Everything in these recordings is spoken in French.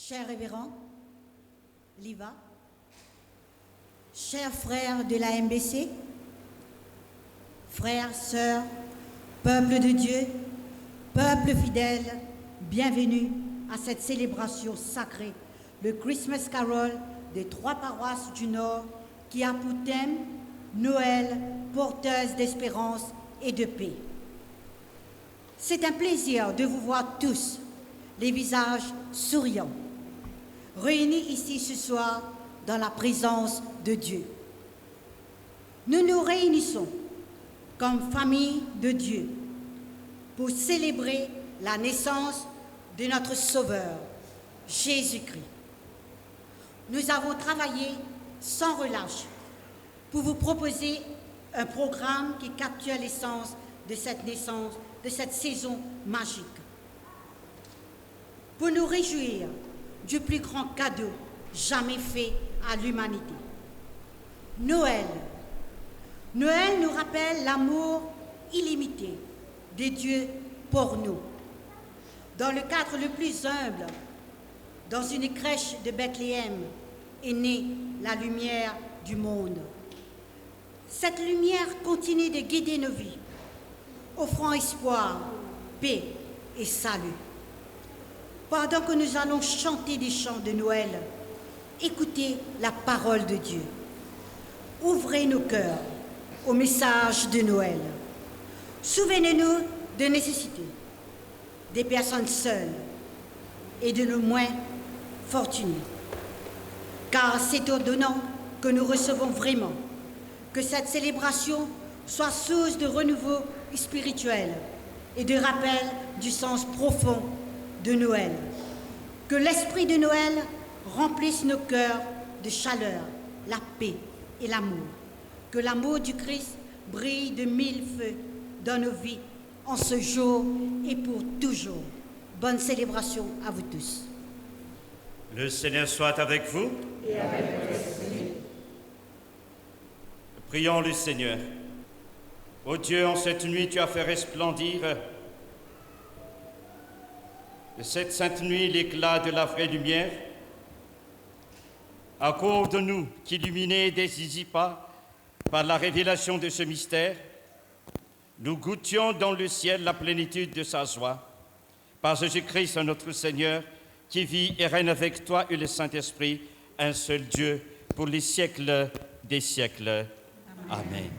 Cher révérend, Liva, chers frères de la MBC, frères, sœurs, peuple de Dieu, peuple fidèle, bienvenue à cette célébration sacrée, le Christmas Carol des 3 paroisses du Nord qui a pour thème Noël, porteuse d'espérance et de paix. C'est un plaisir de vous voir tous, les visages souriants, réunis ici ce soir dans la présence de Dieu. Nous nous réunissons comme famille de Dieu pour célébrer la naissance de notre Sauveur, Jésus-Christ. Nous avons travaillé sans relâche pour vous proposer un programme qui capture l'essence de cette naissance, de cette saison magique. Pour nous réjouir du plus grand cadeau jamais fait à l'humanité. Noël. Noël nous rappelle l'amour illimité de Dieu pour nous. Dans le cadre le plus humble, dans une crèche de Bethléem, est née la lumière du monde. Cette lumière continue de guider nos vies, offrant espoir, paix et salut. Pendant que nous allons chanter des chants de Noël, écoutez la parole de Dieu. Ouvrez nos cœurs au message de Noël. Souvenez-nous de nécessités, des personnes seules et de nos moins fortunés. car c'est au donnant que nous recevons vraiment. Que cette célébration soit source de renouveau spirituel et de rappel du sens profond de Noël. Que l'esprit de Noël remplisse nos cœurs de chaleur, la paix et l'amour. Que l'amour du Christ brille de mille feux dans nos vies en ce jour et pour toujours. Bonne célébration à vous tous. Le Seigneur soit avec vous. Et avec votre esprit. Prions le Seigneur. Ô Dieu, en cette nuit, tu as fait resplendir de cette sainte nuit l'éclat de la vraie lumière. Accorde-nous qu'illuminés dès ici pas par la révélation de ce mystère, nous goûtions dans le ciel la plénitude de sa joie. Par Jésus-Christ, notre Seigneur, qui vit et règne avec toi et le Saint-Esprit, un seul Dieu, pour les siècles des siècles. Amen.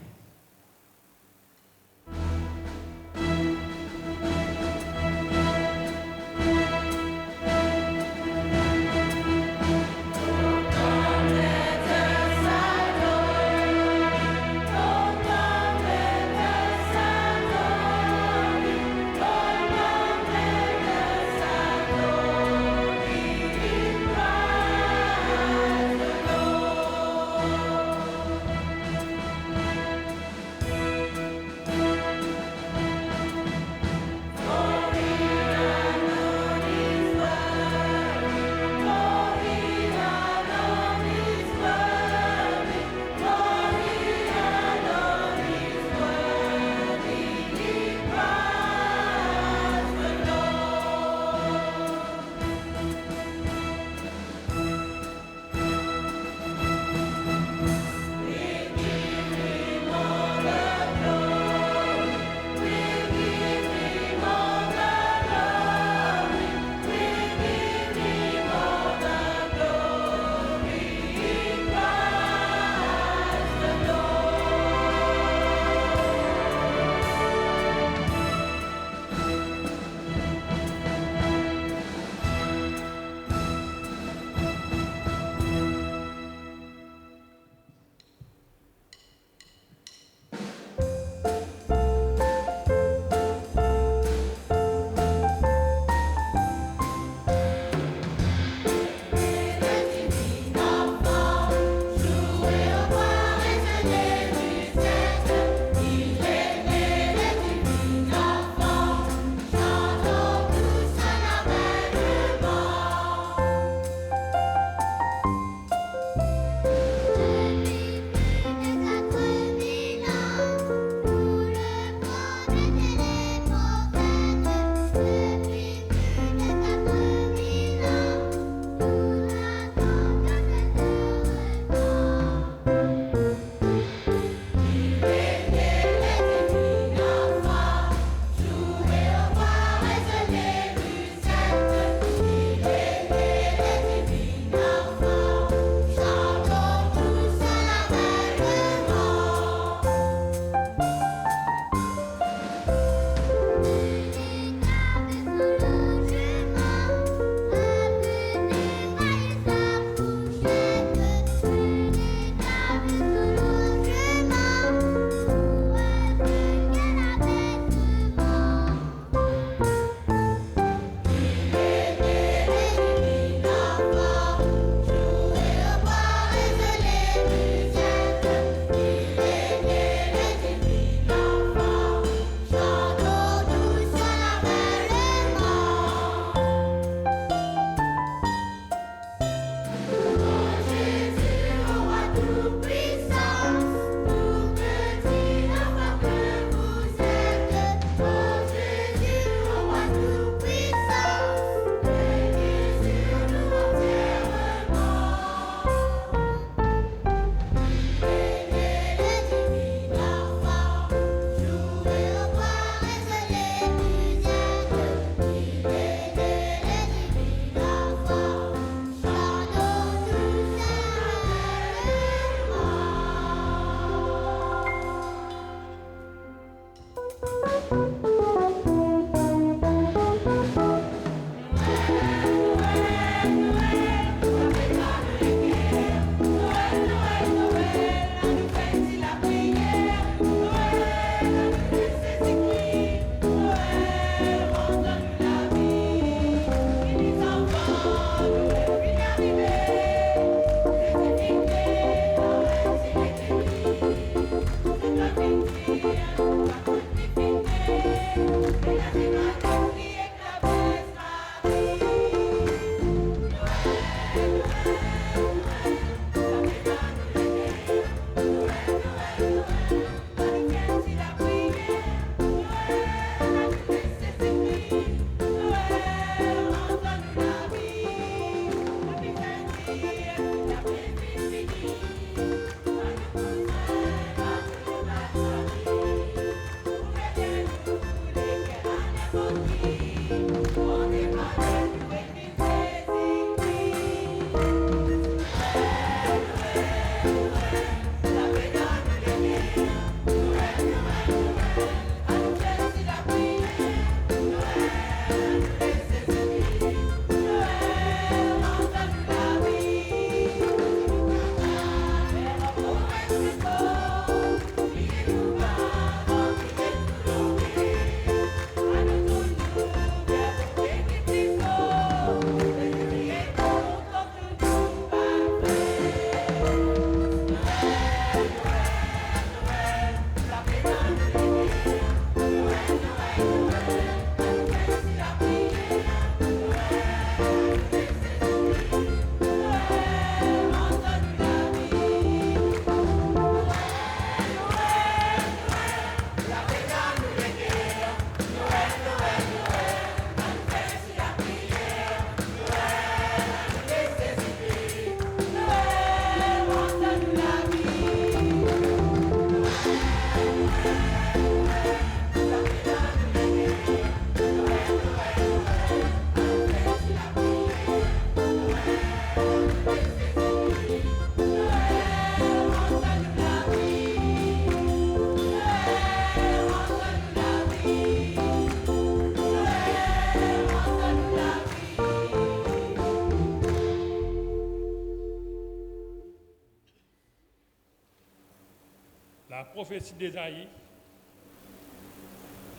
prophétie d'Ésaïe,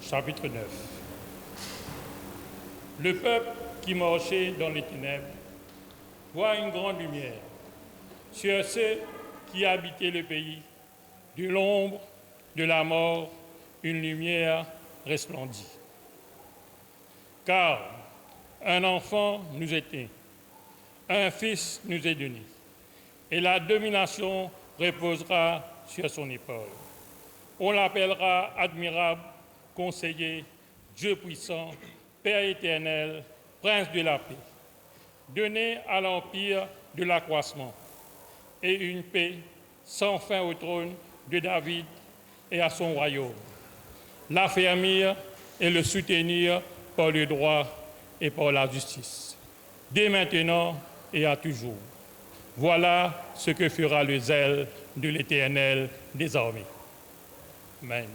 chapitre 9. Le peuple qui marchait dans les ténèbres voit une grande lumière. Sur ceux qui habitaient le pays, de l'ombre de la mort, une lumière resplendit. Car un enfant nous est né, un fils nous est donné, et la domination reposera sur son épaule. On l'appellera admirable, conseiller, Dieu puissant, Père éternel, Prince de la paix. Donné à l'empire de l'accroissement et une paix sans fin au trône de David et à son royaume. L'affermir et le soutenir par le droit et par la justice, dès maintenant et à toujours. Voilà ce que fera le zèle de l'Éternel des armées. Amen.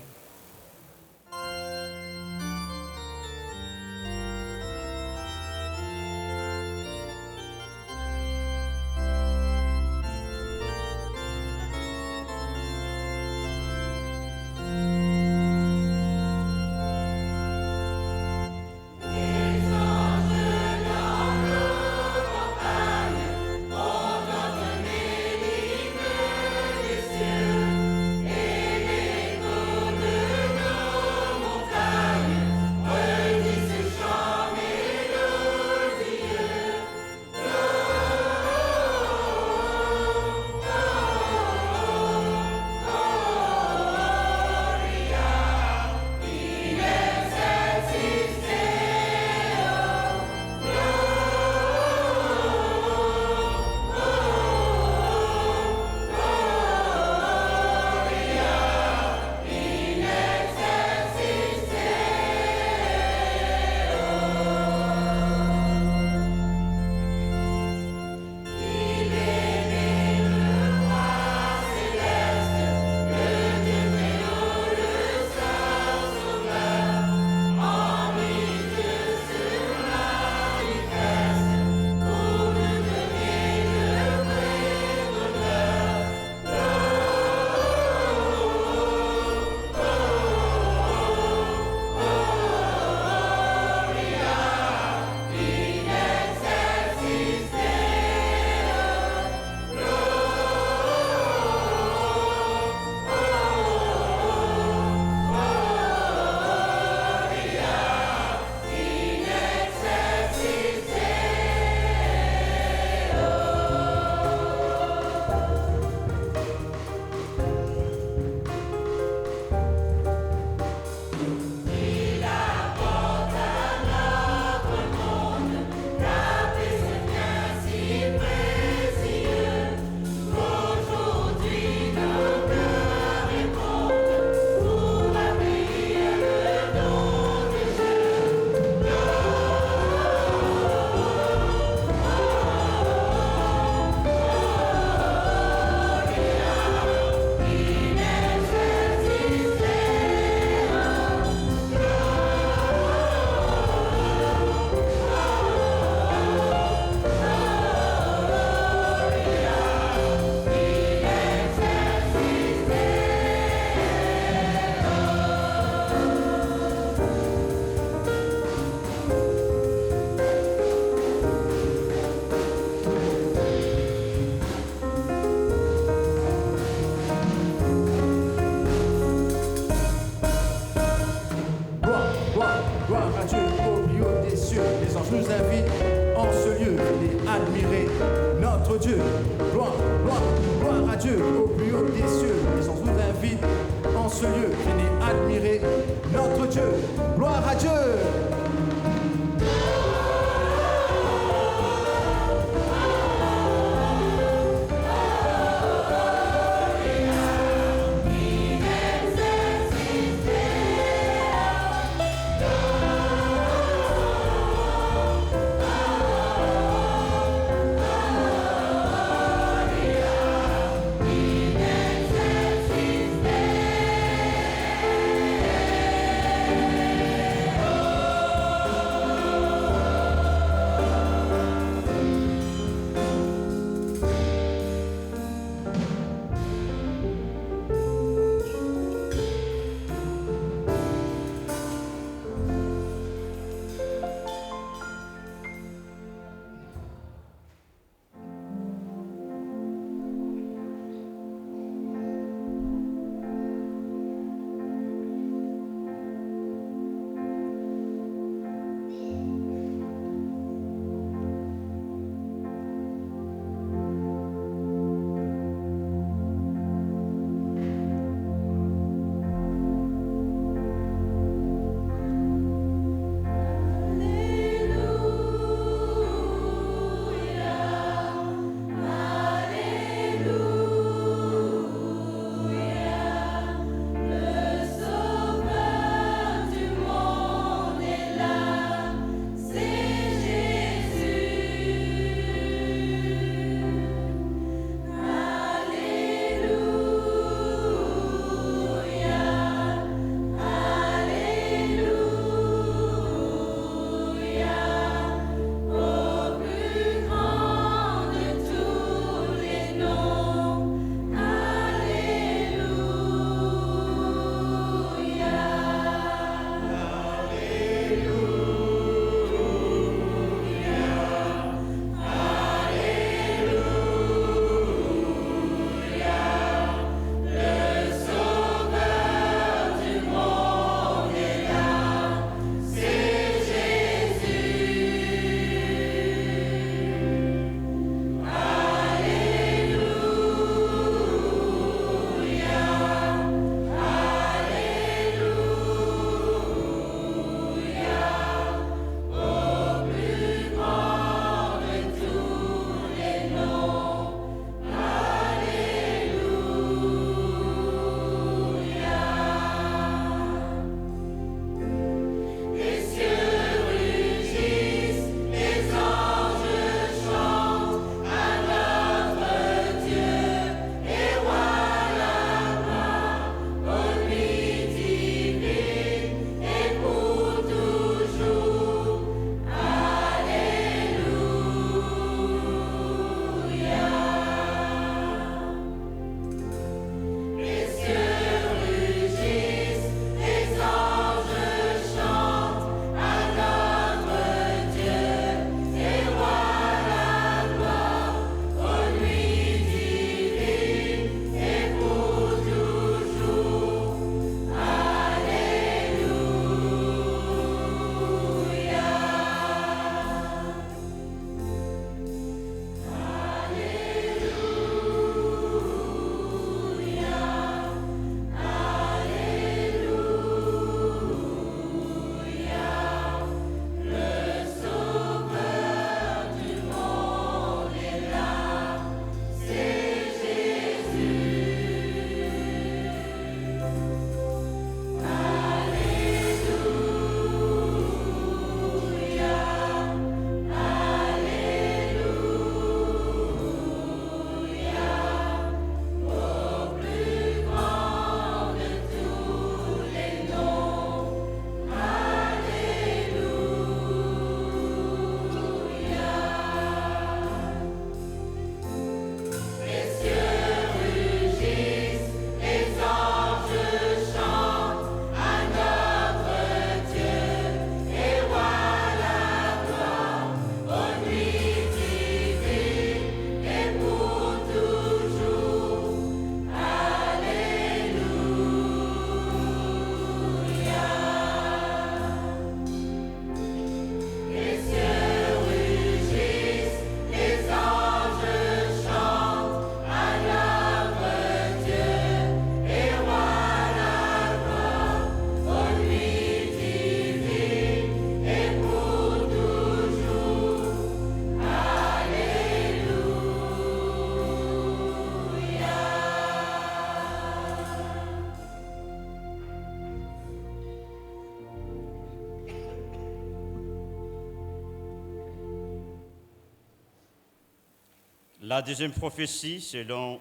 La deuxième prophétie selon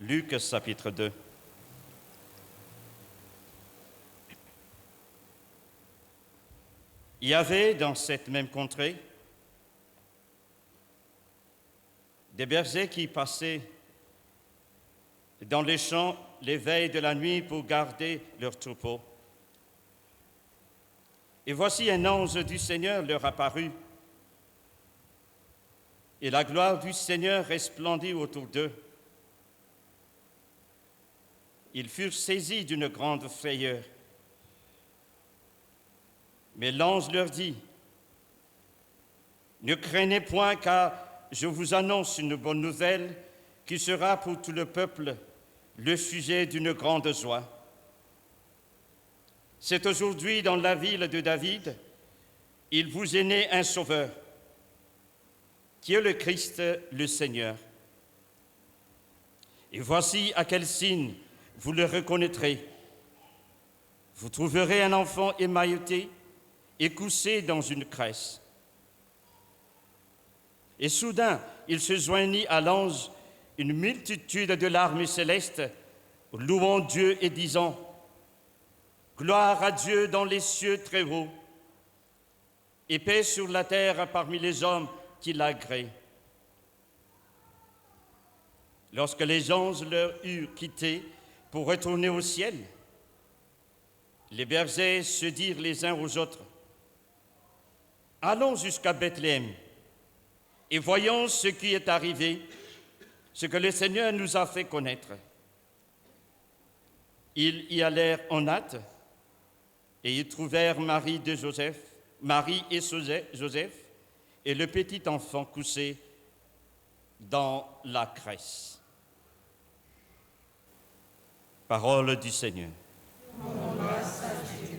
Luc chapitre 2. Il y avait dans cette même contrée des bergers qui passaient dans les champs les veilles de la nuit pour garder leurs troupeaux. Et voici un ange du Seigneur leur apparut, et la gloire du Seigneur resplendit autour d'eux. Ils furent saisis d'une grande frayeur. Mais l'ange leur dit, « Ne craignez point, car je vous annonce une bonne nouvelle qui sera pour tout le peuple le sujet d'une grande joie. C'est aujourd'hui dans la ville de David, il vous est né un sauveur, qui est le Christ, le Seigneur. Et voici à quel signe vous le reconnaîtrez. Vous trouverez un enfant émailloté et couché dans une crèche. » Et soudain, il se joignit à l'ange une multitude de l'armée céleste, louant Dieu et disant, « Gloire à Dieu dans les cieux très hauts, et paix sur la terre parmi les hommes qui l'agréent. » Lorsque les anges leur eurent quitté pour retourner au ciel, les bergers se dirent les uns aux autres, « Allons jusqu'à Bethléem, et voyons ce qui est arrivé, ce que le Seigneur nous a fait connaître. » Ils y allèrent en hâte, et y trouvèrent Marie et Joseph, et le petit enfant couché dans la crèche. Parole du Seigneur. Grâce à Dieu.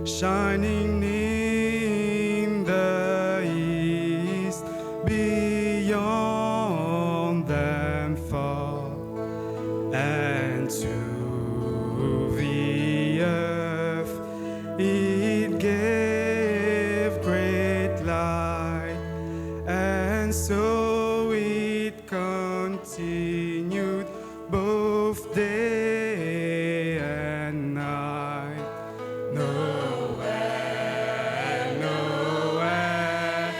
shining in the east, beyond them far, and to the earth it gave great light, and so it continued both day and night. Nowhere, nowhere,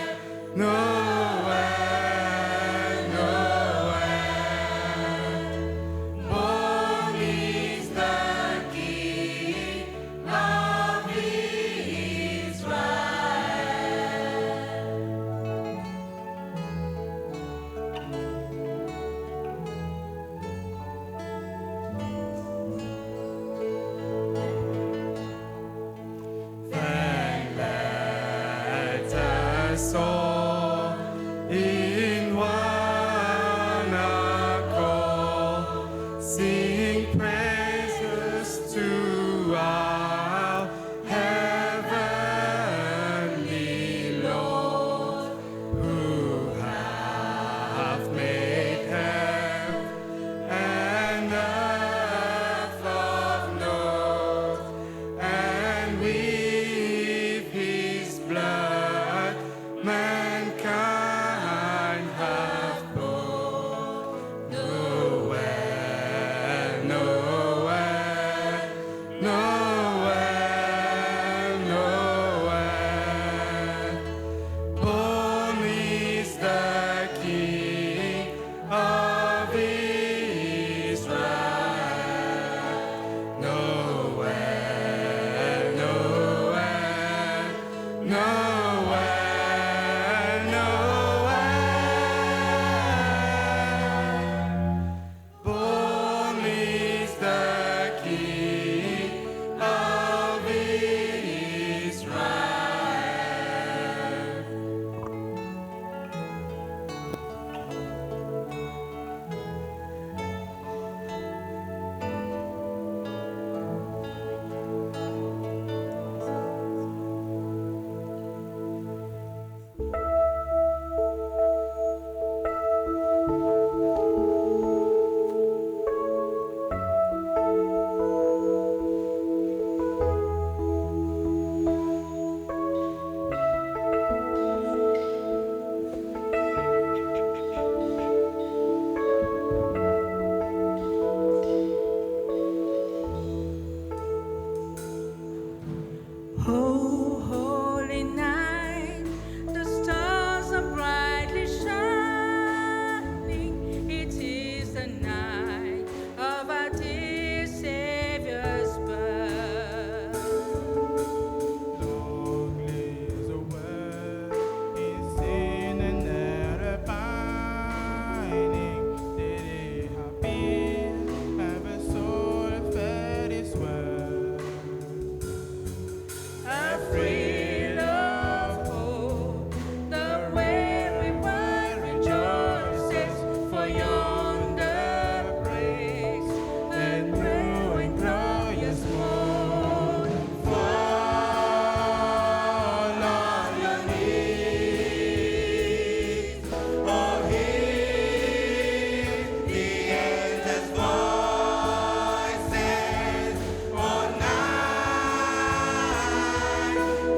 nowhere, nowhere. Born is the King of Israel. Then let us all Noël, Noël, born is the King of Israel. Oh, holy night, the stars are brightly shining. It is the night of our dear Savior's birth. Long lives the world in sin and error pining. Did it happy, have a soul fed his word. A thrill of hope, the weary world rejoices, for yonder breaks the new and glorious morn. Fall on your knees, oh hear the angels' voices, oh night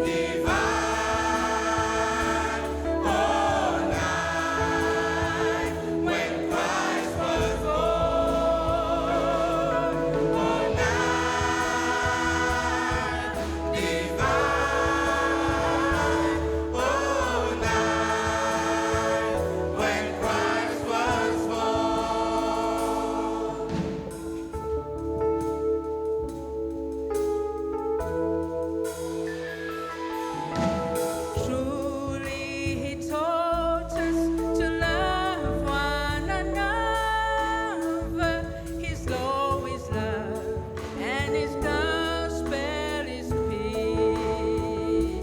divine, oh night when Christ was born, oh night divine, oh night when Christ was born. Truly he taught us to love one another. His law is love and his gospel is peace.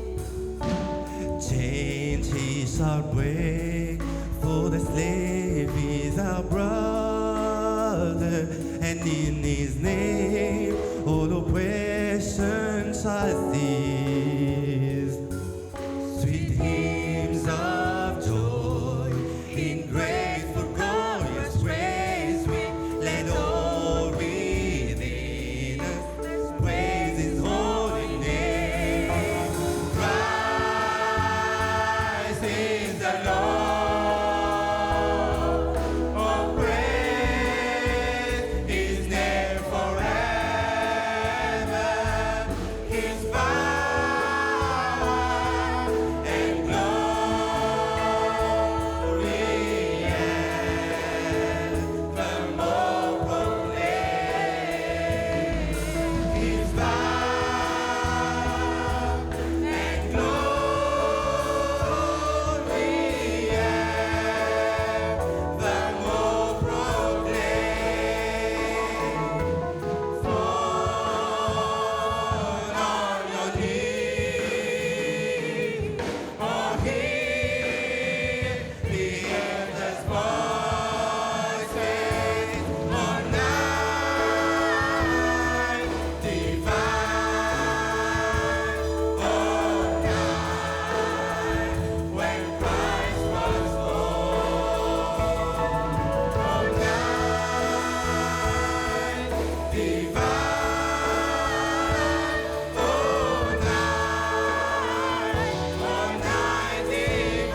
Chains he shall break, for the slave is our brother, and in his name all oppression shall cease. Sweet hymns of joy in grateful, glorious praise we let all within us praise his holy name. Christ is the Lord, oh praise his name forever. His power and glory evermore proclaim. His power and glory evermore proclaim. Fall on your knees, oh hear the angels' voices, oh night divine, oh night when Christ was born, oh night divine, oh night divine.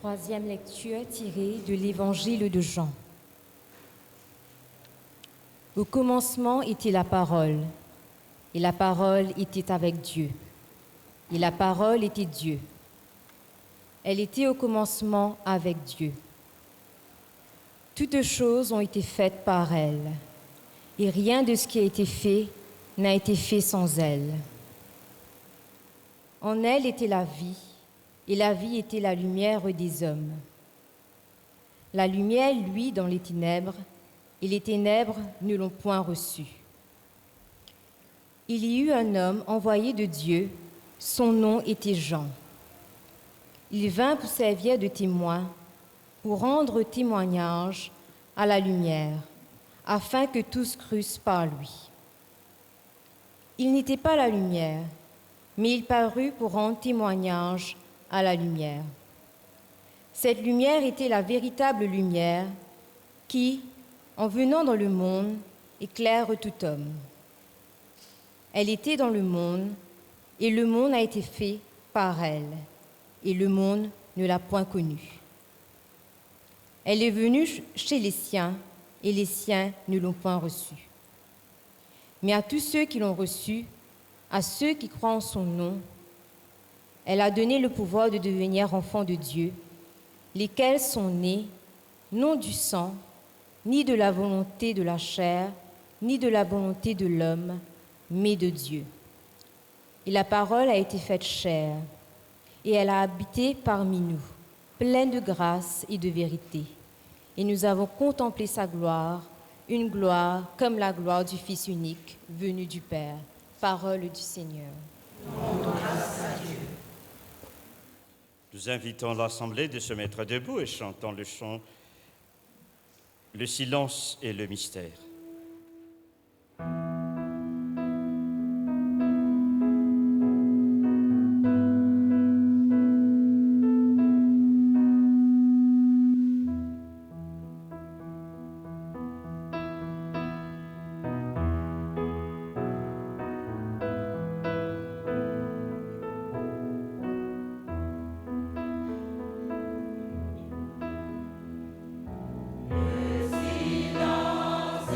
Troisième lecture tirée de l'Évangile de Jean. Au commencement était la parole, et la parole était avec Dieu, et la parole était Dieu. Elle était au commencement avec Dieu. Toutes choses ont été faites par elle, et rien de ce qui a été fait n'a été fait sans elle. En elle était la vie, et la vie était la lumière des hommes. La lumière luit dans les ténèbres, et les ténèbres ne l'ont point reçue. Il y eut un homme envoyé de Dieu, son nom était Jean. Il vint pour servir de témoin, pour rendre témoignage à la lumière, afin que tous crussent par lui. Il n'était pas la lumière, mais il parut pour rendre témoignage à la lumière. Cette lumière était la véritable lumière qui, en venant dans le monde, éclaire tout homme. Elle était dans le monde, et le monde a été fait par elle, et le monde ne l'a point connue. Elle est venue chez les siens, et les siens ne l'ont point reçue. Mais à tous ceux qui l'ont reçue, à ceux qui croient en son nom, elle a donné le pouvoir de devenir enfants de Dieu, lesquels sont nés, non du sang, ni de la volonté de la chair, ni de la volonté de l'homme, mais de Dieu. Et la parole a été faite chair, et elle a habité parmi nous, pleine de grâce et de vérité. Et nous avons contemplé sa gloire, une gloire comme la gloire du Fils unique, venu du Père. Parole du Seigneur. Nous invitons l'Assemblée de se mettre debout et chantons le chant « Le silence et le mystère ». Le silence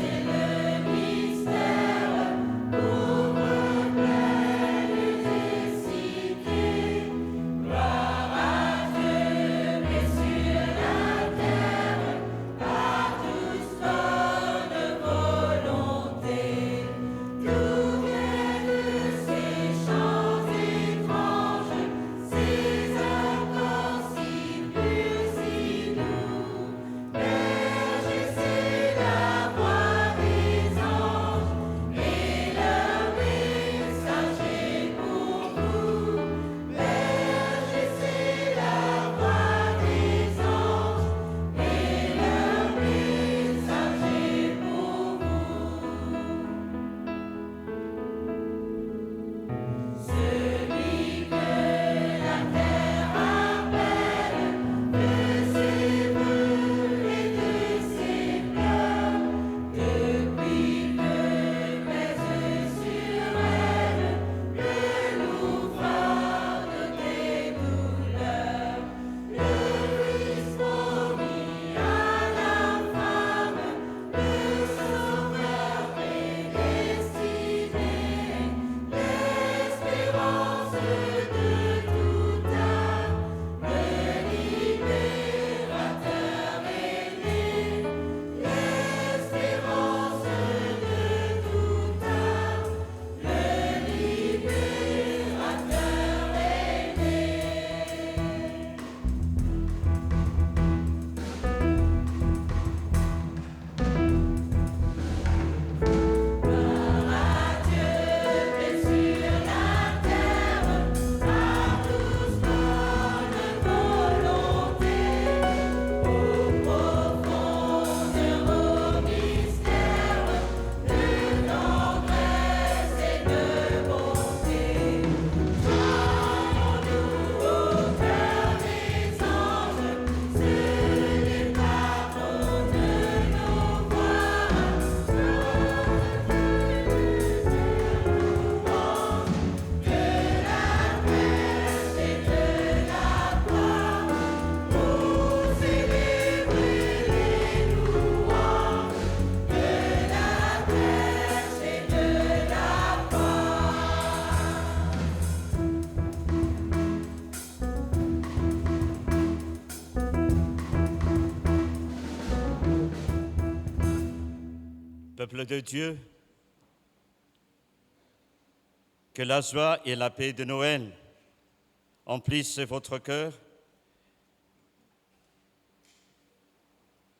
Peuple de Dieu, que la joie et la paix de Noël emplissent votre cœur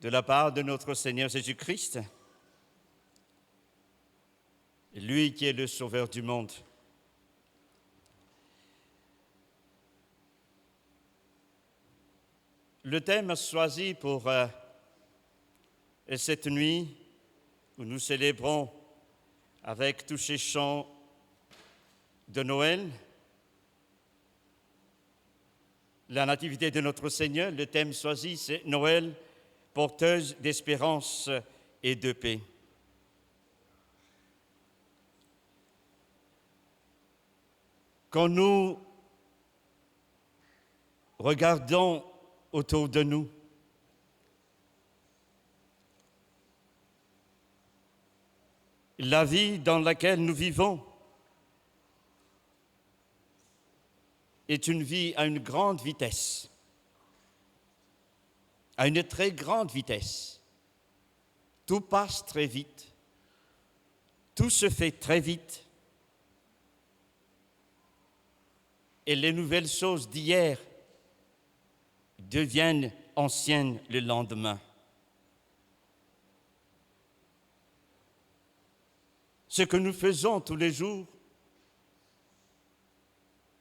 de la part de notre Seigneur Jésus-Christ, lui qui est le Sauveur du monde. Le thème choisi pour cette nuit où nous célébrons avec tous ces chants de Noël la nativité de notre Seigneur, le thème choisi, c'est Noël, porteuse d'espérance et de paix. Quand nous regardons autour de nous, la vie dans laquelle nous vivons est une vie à une grande vitesse, à une très grande vitesse. Tout passe très vite, tout se fait très vite, et les nouvelles choses d'hier deviennent anciennes le lendemain. Ce que nous faisons tous les jours,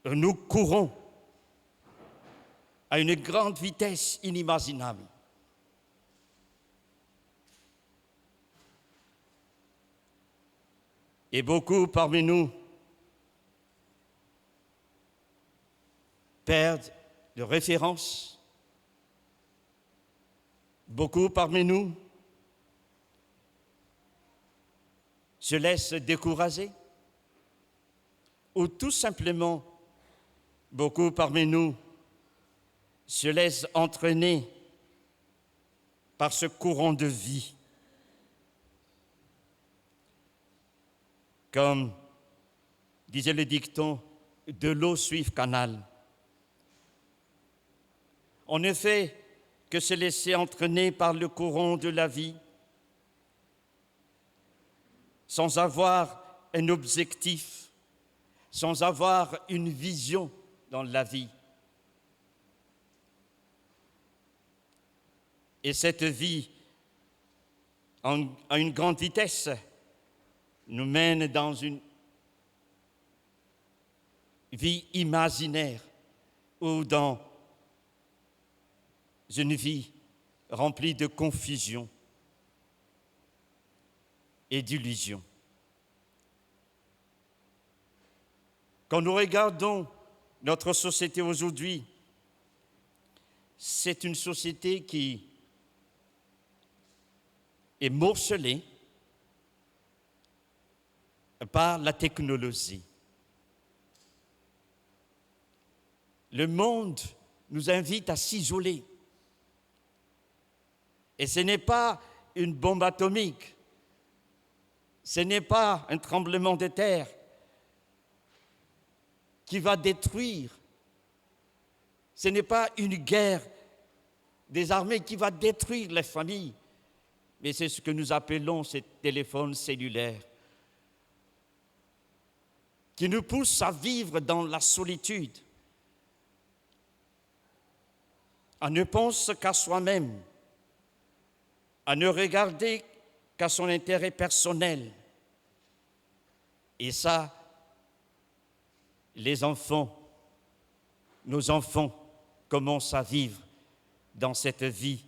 nous courons à une grande vitesse inimaginable. Et beaucoup parmi nous perdent de référence. Beaucoup parmi nous se laissent décourager, ou tout simplement, beaucoup parmi nous se laissent entraîner par ce courant de vie. Comme disait le dicton, de l'eau suive canal. On ne fait que se laisser entraîner par le courant de la vie, sans avoir un objectif, sans avoir une vision dans la vie. Et cette vie, à une grande vitesse, nous mène dans une vie imaginaire ou dans une vie remplie de confusion et d'illusions. Quand nous regardons notre société aujourd'hui, c'est une société qui est morcelée par la technologie. Le monde nous invite à s'isoler. Et ce n'est pas une bombe atomique, ce n'est pas un tremblement de terre qui va détruire, ce n'est pas une guerre des armées qui va détruire les familles, mais c'est ce que nous appelons ces téléphones cellulaires qui nous poussent à vivre dans la solitude, à ne penser qu'à soi-même, à ne regarder qu'à son intérêt personnel. Et ça, les enfants, nos enfants commencent à vivre dans cette vie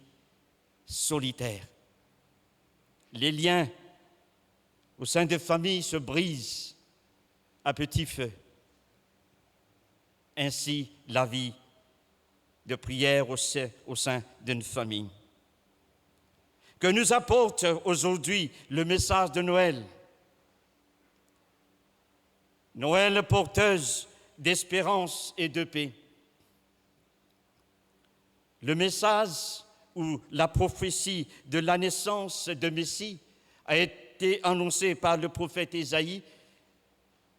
solitaire. Les liens au sein des familles se brisent à petit feu. Ainsi, la vie de prière au sein d'une famille. Que nous apporte aujourd'hui le message de Noël? Noël porteuse d'espérance et de paix. Le message ou la prophétie de la naissance de Messie a été annoncé par le prophète Ésaïe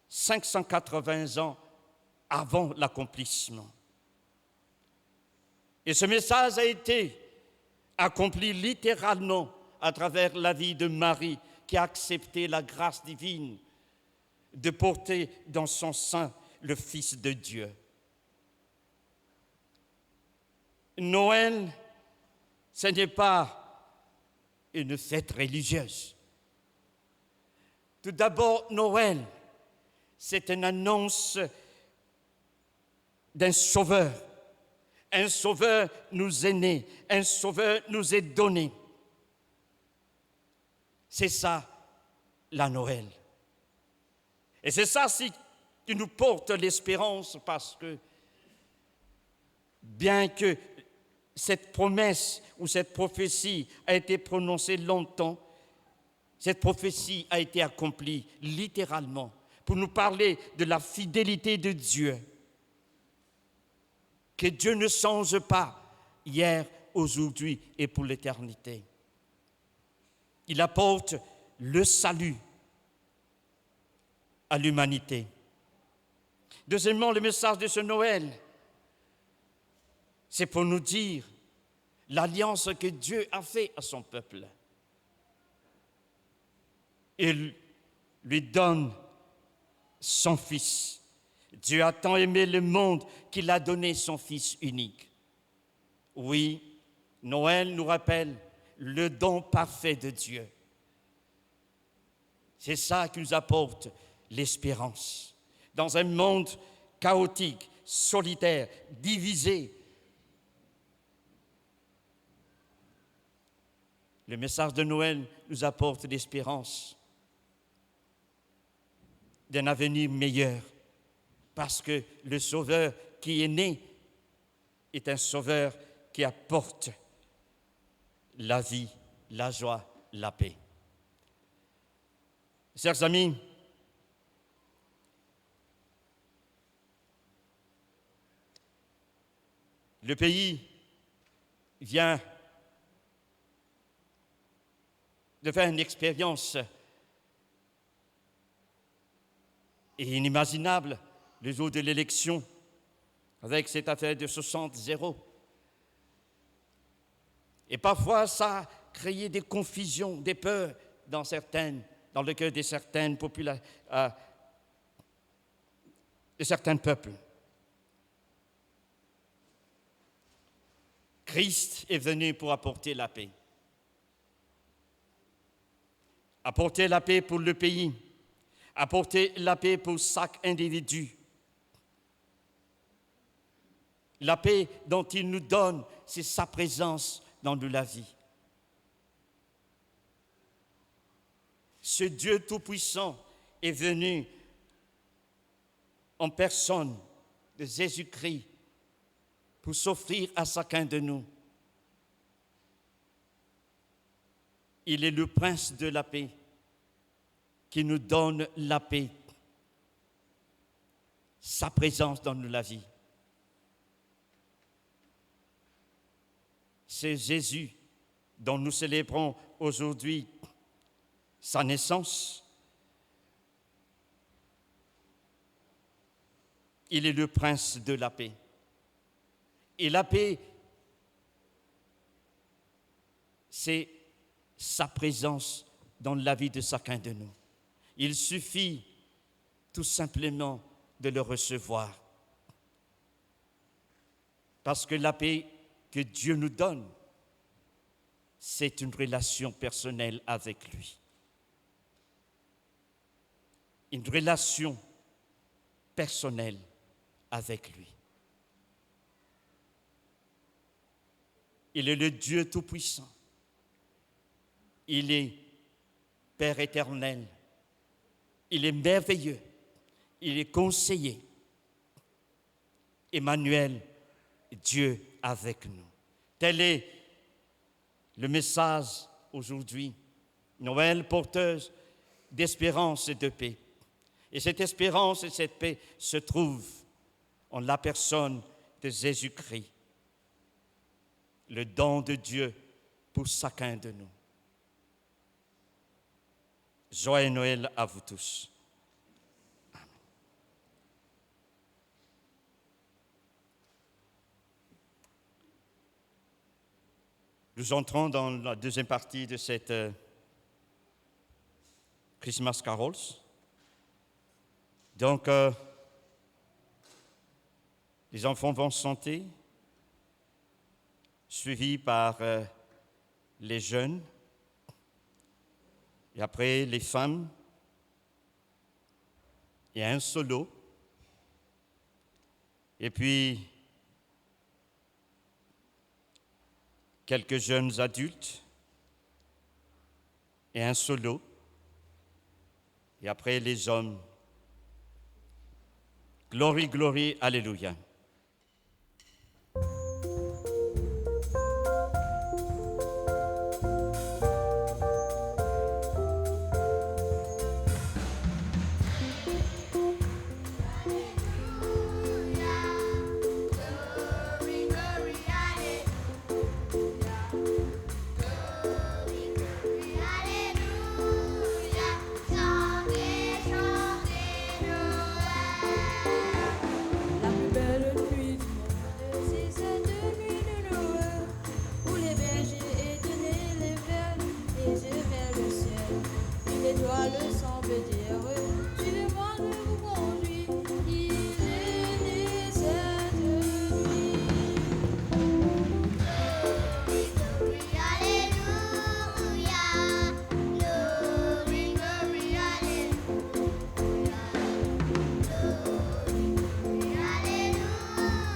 580 ans avant l'accomplissement. Et ce message a été accompli littéralement à travers la vie de Marie, qui a accepté la grâce divine de porter dans son sein le Fils de Dieu. Noël, ce n'est pas une fête religieuse. Tout d'abord, Noël, c'est une annonce d'un sauveur. Un sauveur nous est né, un sauveur nous est donné. C'est ça, la Noël. Et c'est ça qui nous porte l'espérance, parce que bien que cette promesse ou cette prophétie a été prononcée longtemps, cette prophétie a été accomplie littéralement pour nous parler de la fidélité de Dieu. Que Dieu ne change pas hier, aujourd'hui et pour l'éternité. Il apporte le salut à l'humanité. Deuxièmement, le message de ce Noël, c'est pour nous dire l'alliance que Dieu a faite à son peuple. Il lui donne son Fils. Dieu a tant aimé le monde qu'il a donné son Fils unique. Oui, Noël nous rappelle le don parfait de Dieu. C'est ça qui nous apporte l'espérance. Dans un monde chaotique, solitaire, divisé, le message de Noël nous apporte l'espérance d'un avenir meilleur, parce que le Sauveur qui est né est un Sauveur qui apporte la vie, la joie, la paix. Chers amis, le pays vient de faire une expérience inimaginable le jour de l'élection, avec cette affaire de 60-0. Et parfois, ça a créé des confusions, des peurs dans le cœur de certaines populations, de certains peuples. Christ est venu pour apporter la paix. Apporter la paix pour le pays, apporter la paix pour chaque individu. La paix dont il nous donne, c'est sa présence dans la vie. Ce Dieu Tout-Puissant est venu en personne de Jésus-Christ pour s'offrir à chacun de nous. Il est le prince de la paix qui nous donne la paix, sa présence dans la vie. C'est Jésus dont nous célébrons aujourd'hui sa naissance. Il est le prince de la paix. Et la paix, c'est sa présence dans la vie de chacun de nous. Il suffit tout simplement de le recevoir. Parce que la paix que Dieu nous donne, c'est une relation personnelle avec lui. Une relation personnelle avec lui. Il est le Dieu Tout-Puissant. Il est Père éternel. Il est merveilleux. Il est conseiller. Emmanuel, Dieu avec nous. Tel est le message aujourd'hui. Noël porteuse d'espérance et de paix. Et cette espérance et cette paix se trouvent en la personne de Jésus-Christ, le don de Dieu pour chacun de nous. Joyeux Noël à vous tous. Amen. Nous entrons dans la deuxième partie de cette Christmas carols. Donc, les enfants vont chanter, suivis par les jeunes, et après les femmes, et un solo, et puis quelques jeunes adultes, et un solo, et après les hommes. Glory, glory, alléluia. La plus belle nuit du monde, c'est cette nuit de Noël, où les bergers étonnés levèrent les yeux vers le ciel. Une étoile semble dire, suivez-moi, je vous conduis, il est né cette nuit. Glory, glory, alléluia. Glory, glory, alléluia.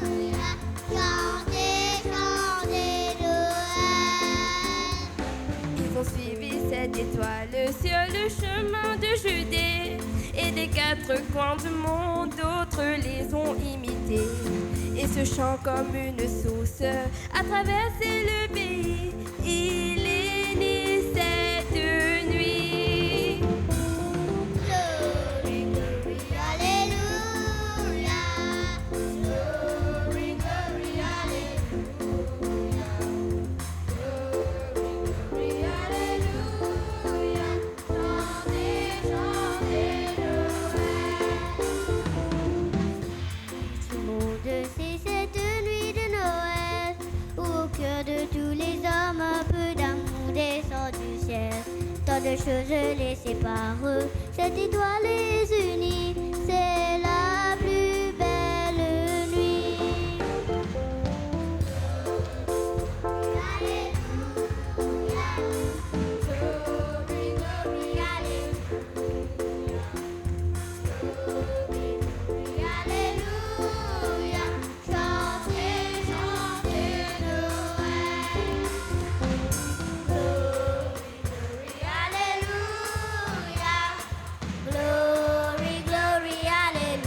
Alléluia, chantez, chantez Noël. Ils ont suivi cette étoile sur le chemin de Judée. Et des quatre coins du monde, d'autres les ont imités. Et ce chant comme une sauce a traversé le pays. Il est né cette nuit. Glory, glory, alléluia. Glory, glory, alléluia. Glory, glory, alléluia. Chantez, chantez Noël. Tout le monde sait cette nuit de Noël, où au cœur de tous les hommes un peu d'amour descend du ciel. Tant de choses les séparent, cette étoile les unit, c'est la plus belle nuit. Alléluia, glory, glory, alléluia. Glory, glory, alléluia. Chantez, chantez Noël. Glory, glory, alléluia. Glory, glory, alléluia.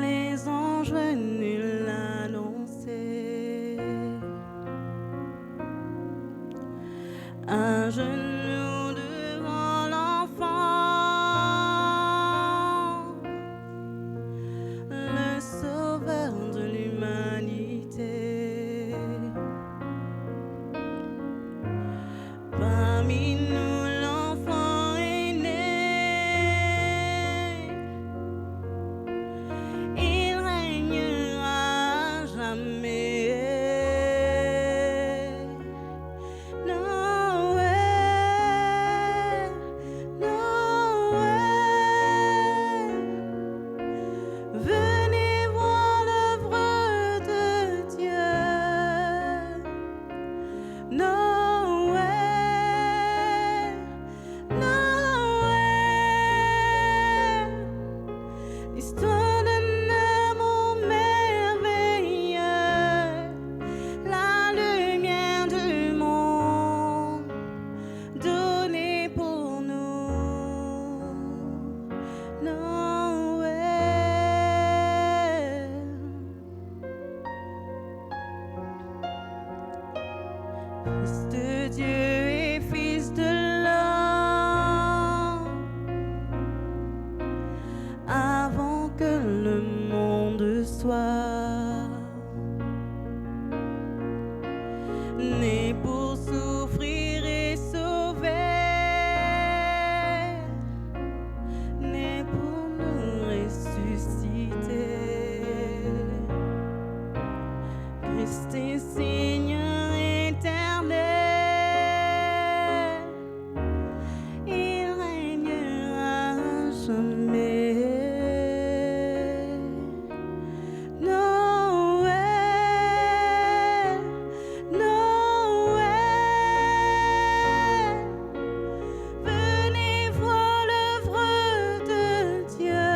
les anges venus l'annoncer. Un genou devant l'enfant, le sauveur de l'humanité. Parmi nous, l'enfant est né. Il régnera à jamais. Noël, Noël, venez voir l'œuvre de Dieu. Noël, Noël, histoire d'un amour merveilleux, la lumière du monde donnée pour nous. Noël, Fils de Dieu et Fils de l'homme, avant que le monde soit né pour souffrir et sauver, né pour nous ressusciter. Christ est Seigneur éternel, il régnera à jamais. Noël, Noël, venez voir l'œuvre de Dieu.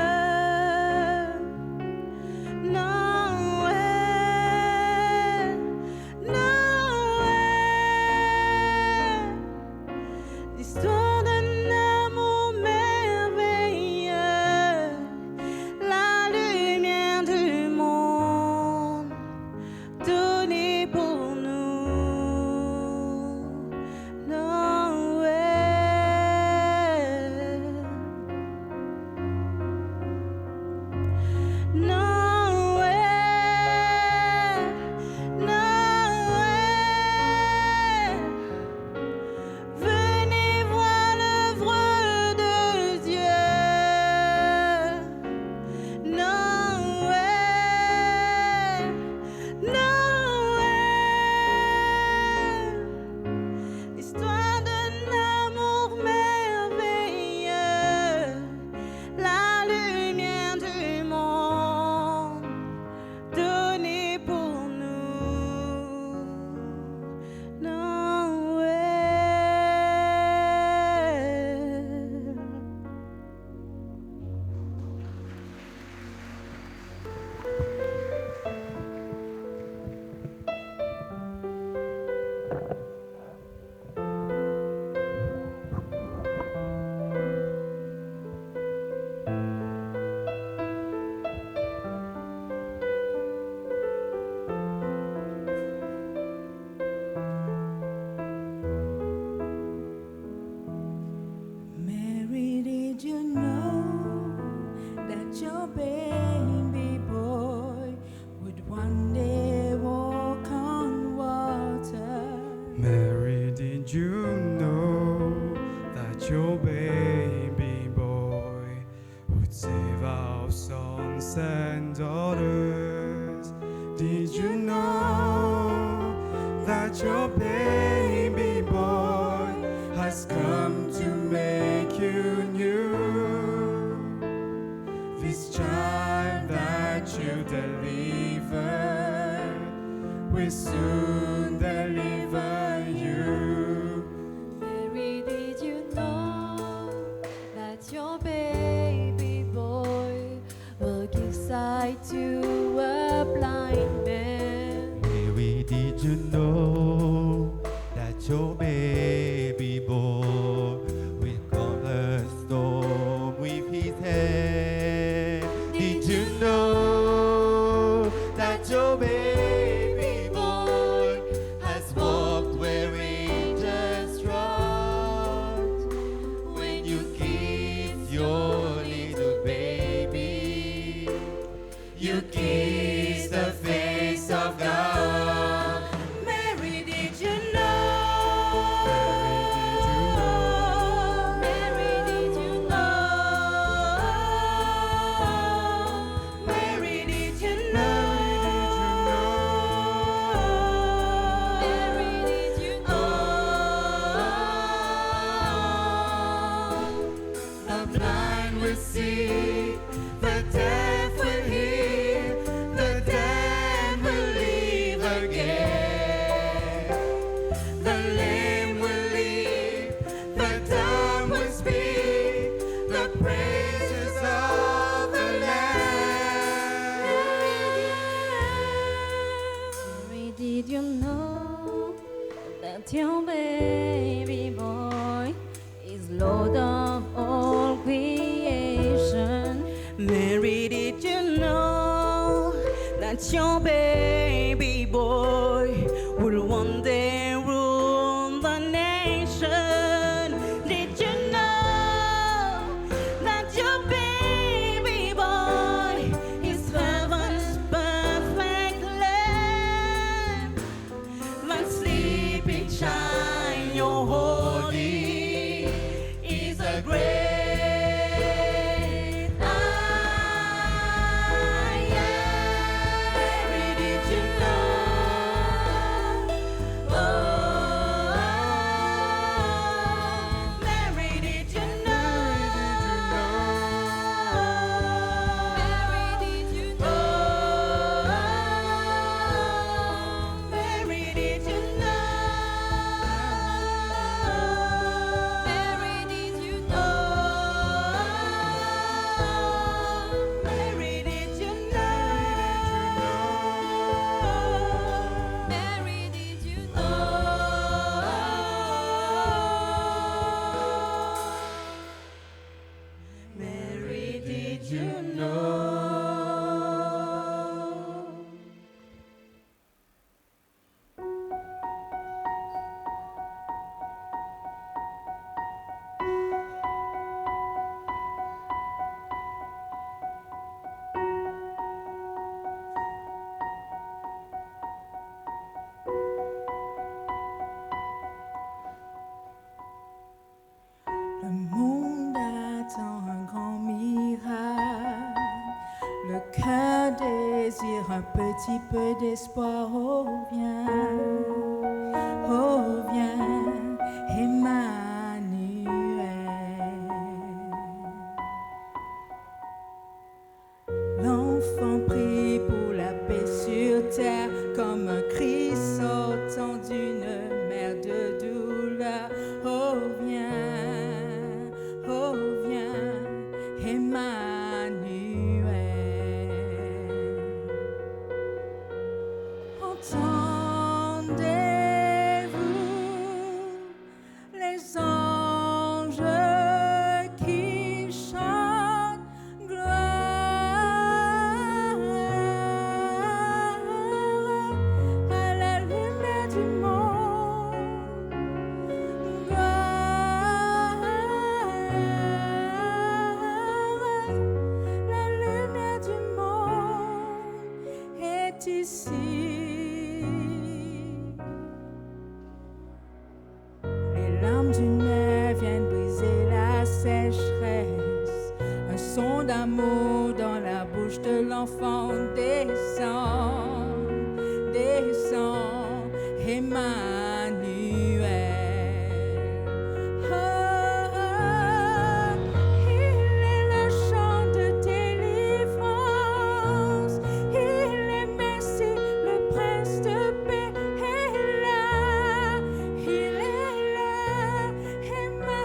Noël, Noël, l'histoire d'un amour merveilleux, la lumière du monde donnée pour nous. Noël, Noël, Noël, venez voir l'œuvre de Dieu. Noël, Noël, histoire d'un amour merveilleux, la lumière du monde donnée pour nous. Noël. Mary, did you know that your baby boy would one day walk on water? Mary, did you know that your baby boy would save our sons and daughters? Did you know that your baby boy has come to make you new? This child that you delivered will soon deliver you. Mary, did you know that your baby boy will give sight to a blind man? Mary, did you know that your baby boy will calm the storm with his hand? Did you know you kiss the face of God. Mary, did you know? Mary, did you know? Mary, did you know? Mary, did you know? The blind will see, the deaf will hear, the dead will live again. The lame will leap, the dumb will speak, the praises of the Lamb. Mary, did you know that your baby boy is Lord of all creation? Mary, did you know that your baby boy will one day rule the nation? Did you know that your baby boy is heaven's perfect lamb? That sleeping child, your holy is a great I am. Mary, did you know? Oh, Mary, did you know? Mary, did you know? Mary, did you know? Mary, did you know? Mary, did you know? Mary, did you know? Mary, did you know? Le monde attend un grand miracle. Le cœur désire un petit peu d'espoir. Oh viens, Emmanuel. L'enfant prie pour la paix sur terre comme un cri sortant d'une mer de douleur. Oh viens, Emmanuel. Entendez-vous les anges qui chantent gloire à la lumière du monde, gloire, la lumière du monde est ici. Les larmes d'une mer viennent briser la sécheresse. Un son d'amour dans la bouche de l'enfant descend, Emmanuel. Il est le chant de délivrance, il est Messie, le prince de paix est là, il est là, Emmanuel.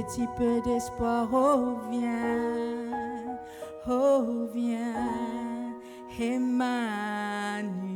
petit peu d'espoir, oh viens, Emmanuel.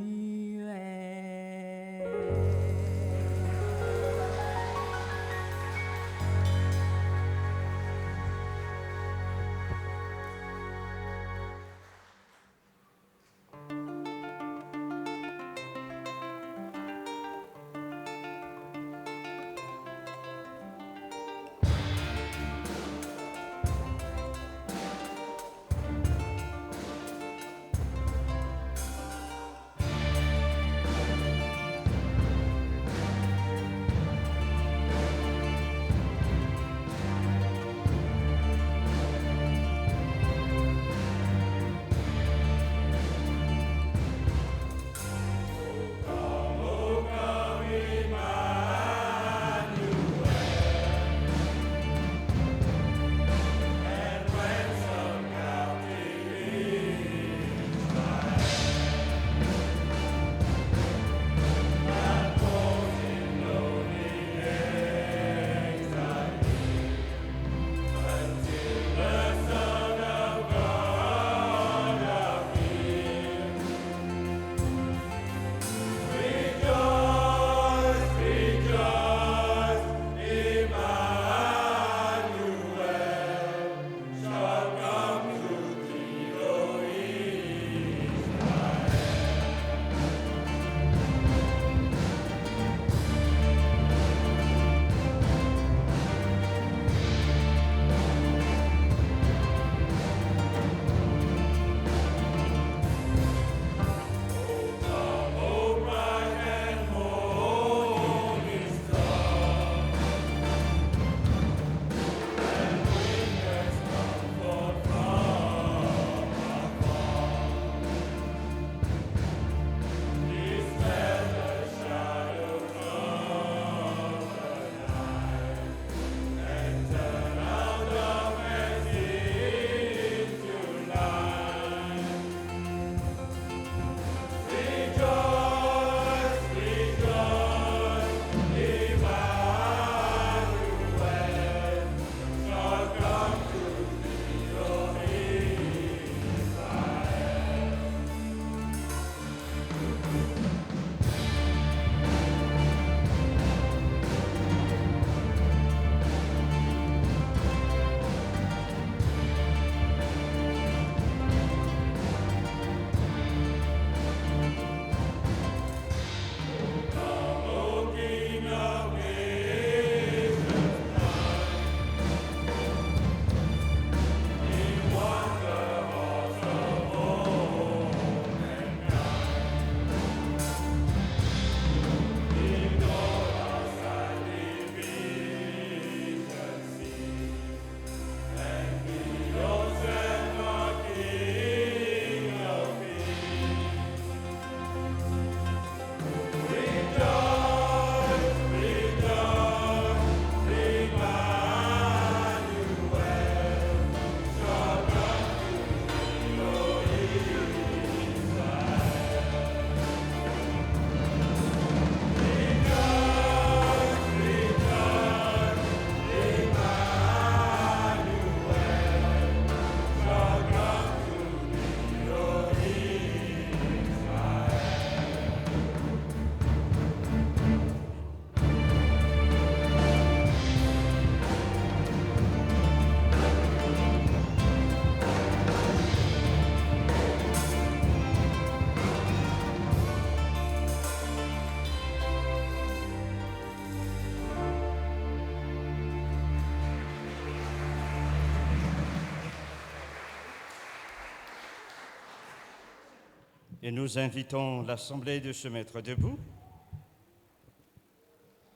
Et nous invitons l'Assemblée de se mettre debout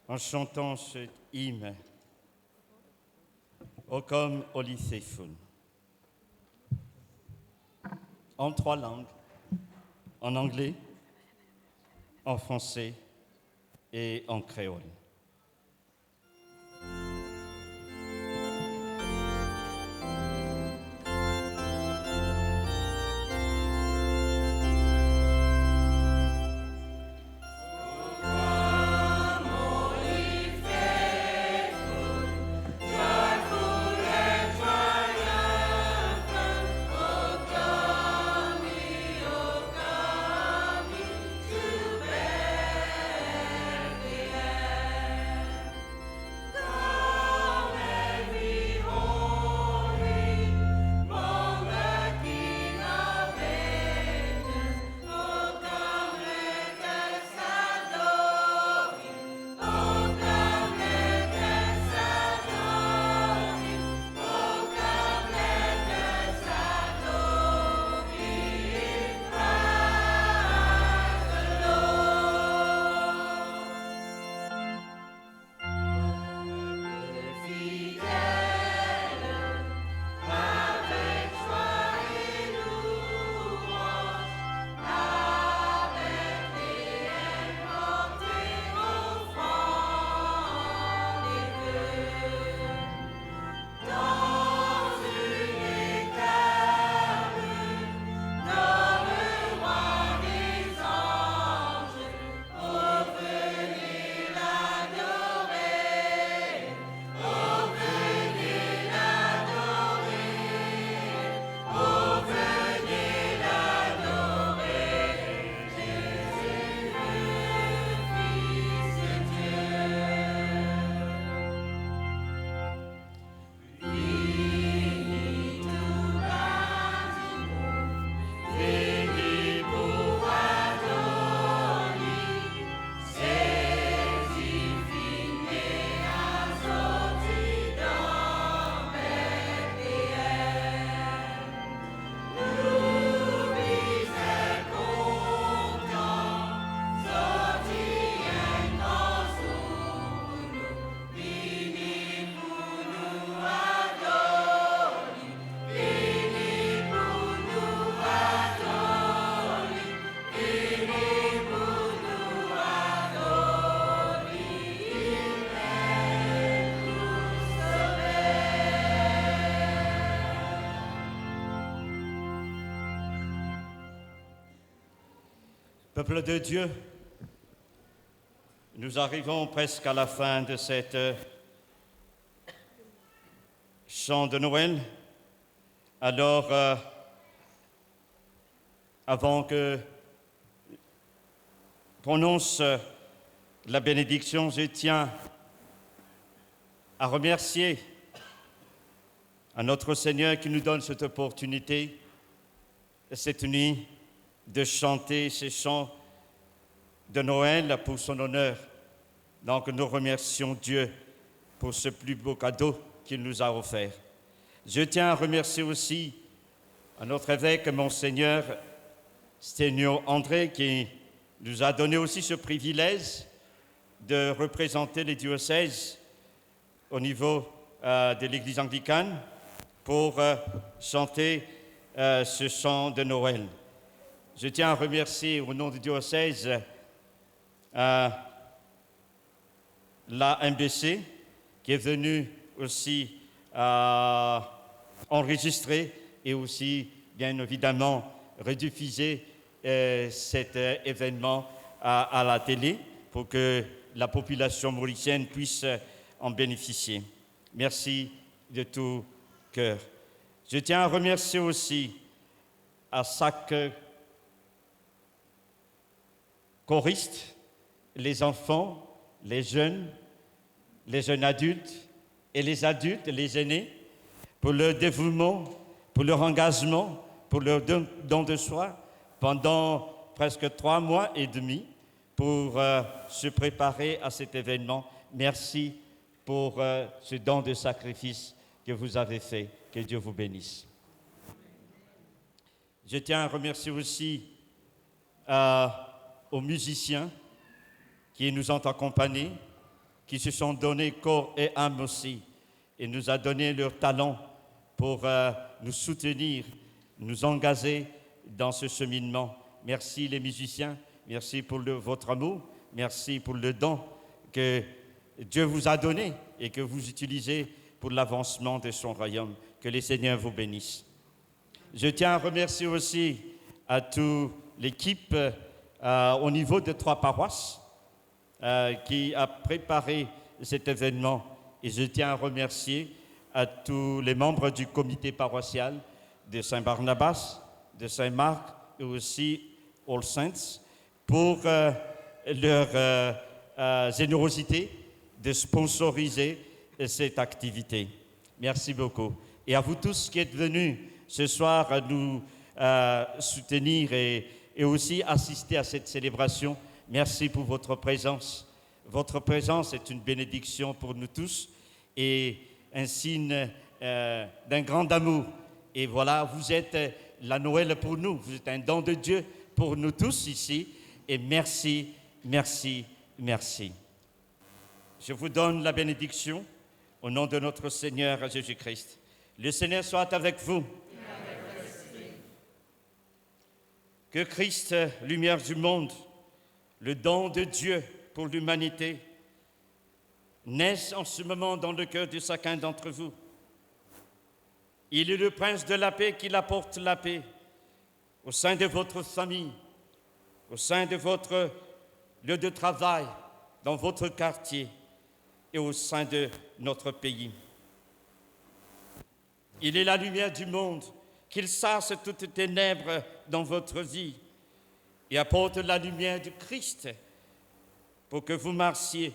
en chantant cet hymne O comme Olithefun, en 3 langues, en anglais, en français et en créole. Joyful Peuple de Dieu, nous arrivons presque à la fin de cette chant de Noël. Alors, avant que prononce la bénédiction, je tiens à remercier à notre Seigneur qui nous donne cette opportunité, cette nuit, de chanter ces chants de Noël pour son honneur. Donc nous remercions Dieu pour ce plus beau cadeau qu'il nous a offert. Je tiens à remercier aussi à notre évêque, Monseigneur Sténio André, qui nous a donné aussi ce privilège de représenter les diocèses au niveau de l'Église anglicane pour chanter ce chant de Noël. Je tiens à remercier au nom du diocèse la MBC qui est venue aussi enregistrer et aussi, bien évidemment, rediffuser cet événement à la télé pour que la population mauricienne puisse en bénéficier. Merci de tout cœur. Je tiens à remercier aussi à chaque choristes, les enfants, les jeunes adultes et les adultes, les aînés, pour leur dévouement, pour leur engagement, pour leur don de soi pendant presque 3 mois et demi pour se préparer à cet événement. Merci pour ce don de sacrifice que vous avez fait. Que Dieu vous bénisse. Je tiens à remercier aussi aux musiciens qui nous ont accompagnés, qui se sont donnés corps et âme aussi, et nous a donné leur talent pour nous soutenir, nous engager dans ce cheminement. Merci les musiciens, merci pour votre amour, merci pour le don que Dieu vous a donné et que vous utilisez pour l'avancement de son royaume. Que les Seigneurs vous bénissent. Je tiens à remercier aussi à toute l'équipe au niveau de 3 paroisses qui a préparé cet événement. Et je tiens à remercier à tous les membres du comité paroissial de Saint-Barnabas, de Saint-Marc et aussi All Saints pour leur générosité de sponsoriser cette activité. Merci beaucoup. Et à vous tous qui êtes venus ce soir nous soutenir et aussi assister à cette célébration, merci pour votre présence. Votre présence est une bénédiction pour nous tous et un signe d'un grand amour. Et voilà, vous êtes la Noël pour nous, vous êtes un don de Dieu pour nous tous ici. Et merci, merci, merci. Je vous donne la bénédiction au nom de notre Seigneur Jésus-Christ. Le Seigneur soit avec vous. Que Christ, lumière du monde, le don de Dieu pour l'humanité, naisse en ce moment dans le cœur de chacun d'entre vous. Il est le prince de la paix qui apporte la paix au sein de votre famille, au sein de votre lieu de travail, dans votre quartier et au sein de notre pays. Il est la lumière du monde, qu'il chasse toutes ténèbres dans votre vie et apporte la lumière du Christ pour que vous marchiez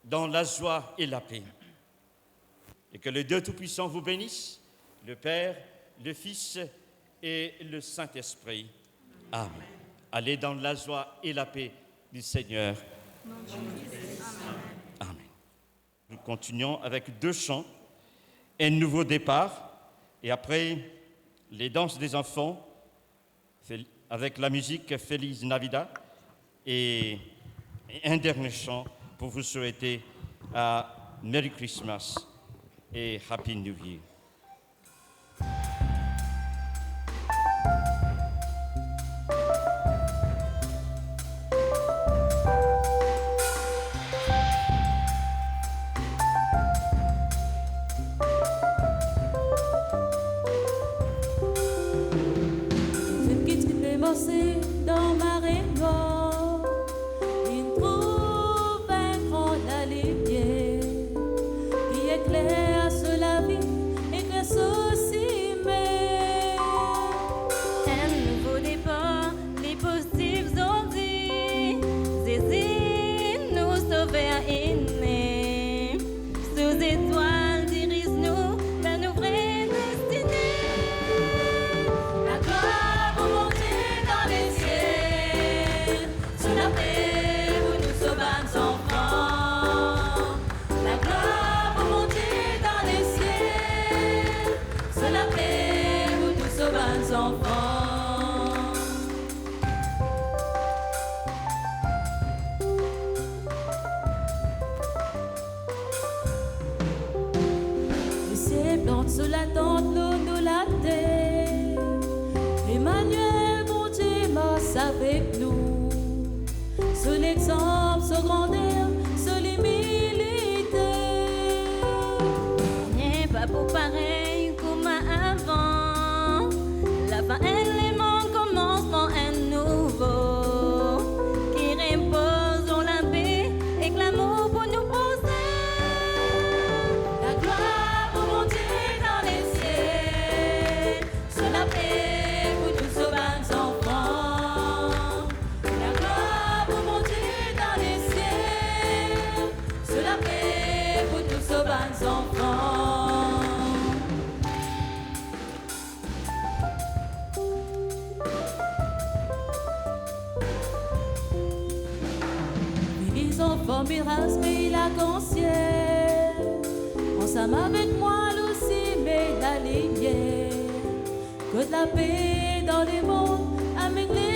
dans la joie et la paix. Et que le Dieu Tout-Puissant vous bénisse, le Père, le Fils et le Saint-Esprit. Amen. Allez dans la joie et la paix du Seigneur. Amen. Nous continuons avec 2 chants. Un nouveau départ, et après les danses des enfants, avec la musique Feliz Navidad, et un dernier chant pour vous souhaiter Merry Christmas et Happy New Year. sous la tente l'eau de la terre. Emmanuel, mon Dieu, marche avec nous. Sous l'exemple, sous grandeur, sous l'humilité. N'est pas pour pareil comme avant. La fin est le monde, commencement est nouveau. Qui repose dans la paix et que l'amour pour nous poser. La gloire pour monter dans les cieux. Sous la paix pour tous ces bons enfants. La gloire pour monter dans les cieux. Sous la paix pour tous ces bons enfants. Ils ont formé race, mais il a conscience. Ensemble avec moi, aussi, mais la lumière. Que de la paix dans les mondes, avec les